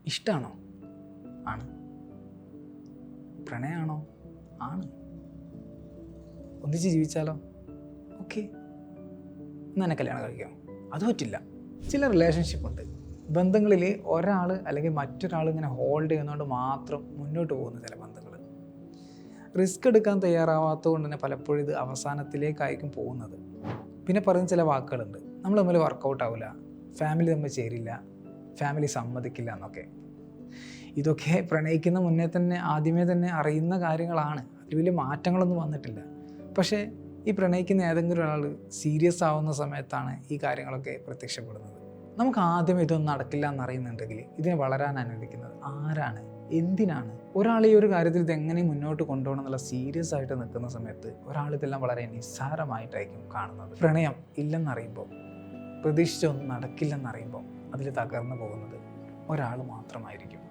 ഇഷ്ടമാണോ? ആണ്. പ്രണയമാണോ? ആണ്. ഒന്നിച്ച് ജീവിച്ചാലോ? ഓക്കെ. ഇന്ന് എന്നെ കല്യാണം കഴിക്കാം. അത് പറ്റില്ല. ചില റിലേഷൻഷിപ്പുണ്ട്, ബന്ധങ്ങളിൽ ഒരാൾ അല്ലെങ്കിൽ മറ്റൊരാൾ ഇങ്ങനെ ഹോൾഡ് ചെയ്യുന്നതുകൊണ്ട് മാത്രം മുന്നോട്ട് പോകുന്ന ചില ബന്ധങ്ങൾ. റിസ്ക് എടുക്കാൻ തയ്യാറാവാത്തത് കൊണ്ട് തന്നെ പലപ്പോഴും ഇത് അവസാനത്തിലേക്കായിരിക്കും പോകുന്നത്. പിന്നെ പറയുന്ന ചില വാക്കുകളുണ്ട്, നമ്മൾ തമ്മിൽ വർക്കൗട്ട് ആവില്ല, ഫാമിലി തമ്മിൽ ചേരില്ല, ഫാമിലി സമ്മതിക്കില്ല എന്നൊക്കെ. ഇതൊക്കെ പ്രണയിക്കുന്ന മുന്നേ തന്നെ ആദ്യമേ തന്നെ അറിയുന്ന കാര്യങ്ങളാണ്. അതിൽ വലിയ മാറ്റങ്ങളൊന്നും വന്നിട്ടില്ല. പക്ഷേ ഈ പ്രണയിക്കുന്ന ഏതെങ്കിലും ഒരാൾ സീരിയസ് ആവുന്ന സമയത്താണ് ഈ കാര്യങ്ങളൊക്കെ പ്രത്യക്ഷപ്പെടുന്നത്. നമുക്ക് ആദ്യം ഇതൊന്നും നടക്കില്ല എന്നറിയുന്നുണ്ടെങ്കിൽ ഇതിനെ വളരാൻ അനുവദിക്കുന്നത് ആരാണ്? എന്തിനാണ്? ഒരാൾ ഈ ഒരു കാര്യത്തിൽ ഇതെങ്ങനെ മുന്നോട്ട് കൊണ്ടുപോകണം എന്നുള്ള സീരിയസ് ആയിട്ട് നിൽക്കുന്ന സമയത്ത് ഒരാൾ ഇതെല്ലാം വളരെ നിസ്സാരമായിട്ടായിരിക്കും കാണുന്നത്. പ്രണയം ഇല്ലെന്നറിയുമ്പോൾ, പ്രതീക്ഷിച്ചൊന്നും നടക്കില്ലെന്നറിയുമ്പോൾ അതിൽ തകർന്നു പോകുന്നത് ഒരാൾ മാത്രമായിരിക്കും.